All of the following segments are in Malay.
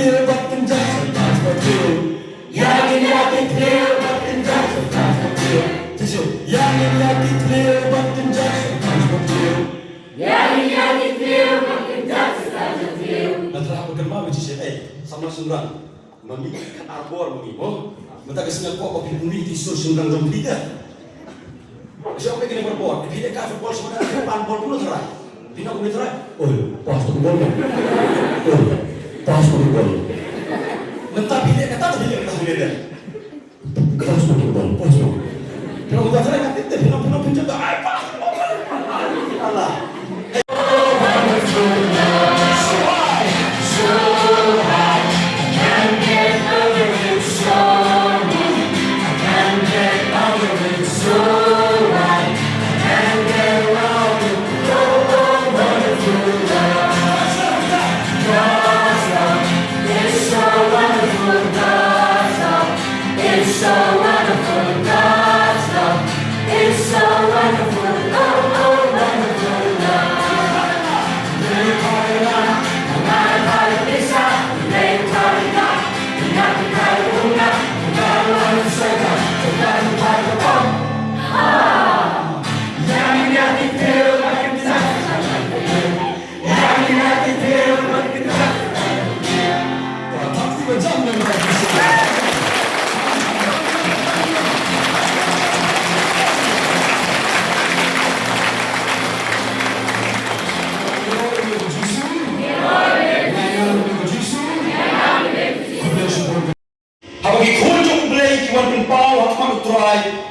clear, but can just but clear. Yakin clear, but can just but clear. Yakin clear, but can just but clear. Yakin clear, but can just but clear. Nanti aku kenal macam siapa? Sama sumberang. Mami arbor mami, oh. Mata kesini kok kopi bumi di sumberang jom tidak. Siapa yang kena berbor? Tidak kafe bol sebenarnya pan bol pun terai. Tidak pun terai. Oh, pas tu bol. Oh, pas tu bol. Mentah pilih kata tu pilih kata pilih dia. Pas tu bol, pas tu. Kalau kita terai nanti tidak penjaga. Ay, pas. Allah.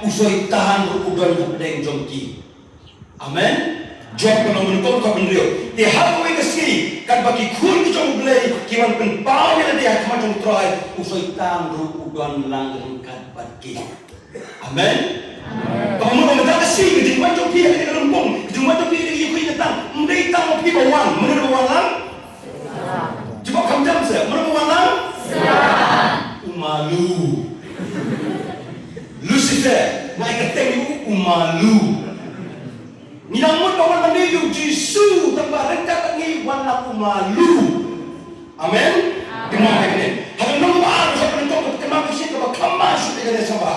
Usai tahan berudan kepada jomki. Amen. Job kalau menukar kau beliau. Dia hapu ikasi kan bagi kun kita boleh kiwan penpau yang dia macam try usai tahan berudan langgan bagi. Amen. Kalau mau mendapat kasih di macam dia di lembong, di macam dia di kuih datang, mereka mau pergi bawang, menurut bawang lang. Coba kamu jam saya, menurut bawang lang. Umalu. Lucifer, naik ketemu umalu. Minamut kawan mendiyu Jisu tambah rendah ni warna umalu. Amen. Dimana ini? Hal nombor sampai untuk ketemu sih kalau kemas sudah ada sama.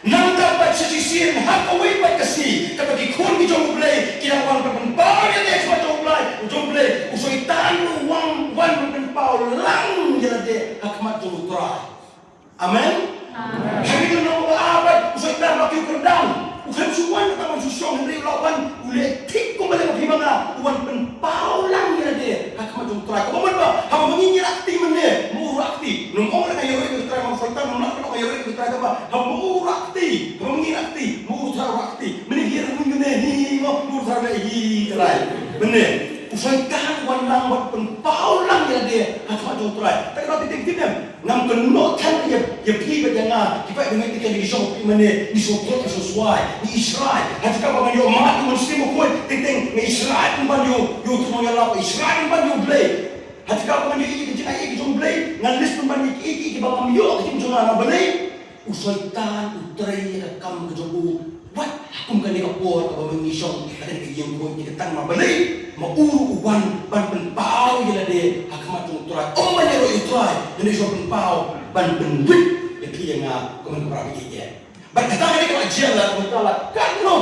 Nang dapat sisir hak away by kasih kapag ikon ki jom play kinawan penpau yang dia semua jom play usai tanu wan penpau lang jadi hak mat jom try. Amen. Hari ini nak apa? Usai tak pakai kerdang. Ukan suan tak masuk song dari lawan. Ule tik kembali ke mana? Uan penpau lang yang ada. Hak macam terakhir. Kamu apa? Kamu menginjil akti mana? Murah akti. Nunggu orang yang yoi terakhir masuk tak. Nunggu orang yang yoi terakhir apa? Kamu murah akti. Kamu menginjil akti. Murah akti. Menihir menggune ni. Murah lagi terakhir. Benar. Usai tahan wan lang wan penpau lang yang ada. Hak macam terakhir. Tak kena titik ngam kenotan ya pi bajanga kita dengan kita di shop mana di shop sesuai di Israel hati ka bangan yo mat muslim ko ting ni Israel ban yo tu mo yala Israel ban yo play hati ka bangan yo iki jom play ngalis ban iki bangan yo iki jom na play usaitan utrai kam ke jobu wat akum kan ni kapor ka bangan isong ada ke yang ko ni ketang ma play mauru uban ban penpau yala de hakamat utrai man yo utrai ini so penpau ban benwit yang komen berapa dia. Berkata ini kalau jalan betul kan no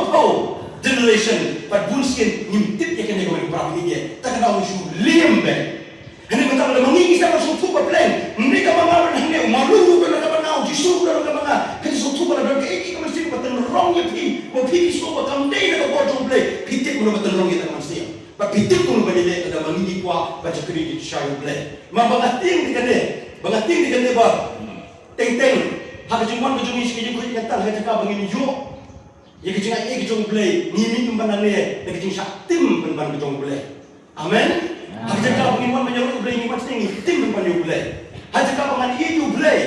generation but bullshit nyimtip ya kena komen berapa dia. Tak kena usul limbe. Ini betul ada mengingis sama suatu plan. Mereka mengawan hanya malu kalau dapat nau jisu kalau dapat mana. Kan suatu pada dalam keiki kamu mesti betul wrong ya pi. Mau pi semua betul day nak buat jumlah. Pitik pun betul wrong kita mesti. But pitik pun balik ada mengingis kuah baca kredit share plan. Mabangating dikane ba teng hak jumwan ko jumi sikit ko kata hak ka bangin yo ye ke jinga e ke jong play ni mi tumban ne de ke jing sak tim ban ke jong play amen hak ka bangin wan banyak play ni mat ting tim ban yo play hak ka bangan ye yo play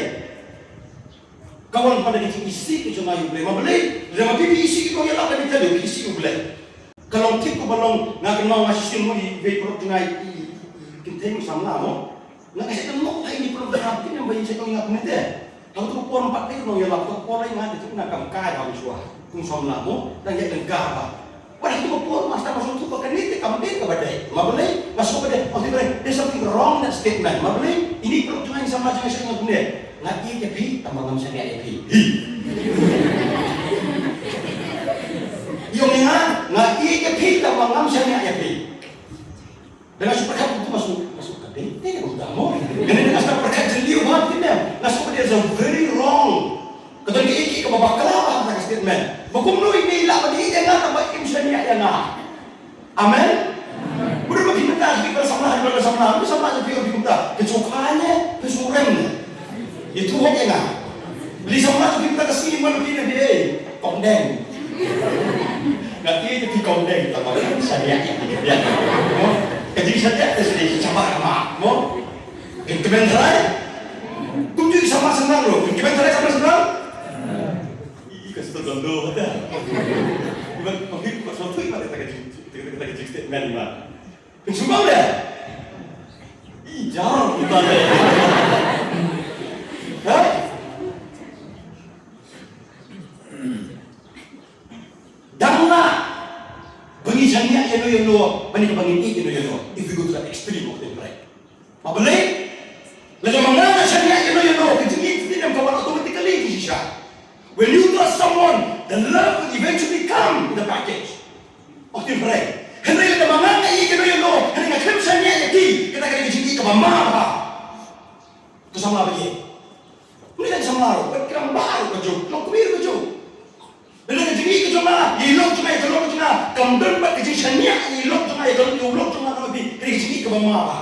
kawan pada ke jing isi ke jong yo play ma play lama pipi isi ko ya la ka bitalo isi yo play kalau tik ko balong na kenal masih mo i ve pro tingai kinteng samla mo na kasi temo ay ni pro da tin yang bayi saya ingat mete. Hang tu pon 4 kali no ya la tu pon lain ada tu nak kam kai ha suah. Tung som lamo dan ya dengka ba. Wala tu pon mas ta masuk tu pakai ni kam din ka badai. Ma boleh Masuk pada, there's something wrong in that statement. Mabli, ini perlu cuma yang sama dengan saya punya. Nggak iya pi, tambah ngam saya nggak pi. Yung nggak iya pi, tambah ngam saya nggak pi. Dengan superkat itu masuk ke bente, kamu. Dengan superkat jeliu banget kita. Masuk pada is a very wrong. Ketika iki ke babak kelapa kata statement. Bukum lu ini lah bagi jangan tambah im saya nggak Amen. Udah bagi kita bersama aja kita kecukannya kesuremnya itu aja nggak beli sama aja kita kesini mana kita dia kondeng nggak dia jadi kondeng tambah saya ya jadi saja terus coba mau kementerian kunci sama senang loh kementerian sama senang kasih tahu dulu ada mungkin sesuatu yang ada kita kecil statement lima sumbang deh jarang kita ada hah? Janganlah pengisannya yang lo banyak bangin yang lo if you go to that extreme of the break mabalik lalu mengapa sannya yang lo kejengit tidak kawan automatically disisah when you trust someone the love will eventually come in the package of the break Henry kita manganga yang lo Henry ngakem sannya yaki kita kena kejengit ke mama itu sama apa ye ini kan sama lo kira baru kejo lo kemir kejo Bila kejengit ke cuma, ilok cuma, ilok cuma, kamdan bat kejeng sanyak, ilok cuma, ilok cuma lebih, kejengit ke bawah apa?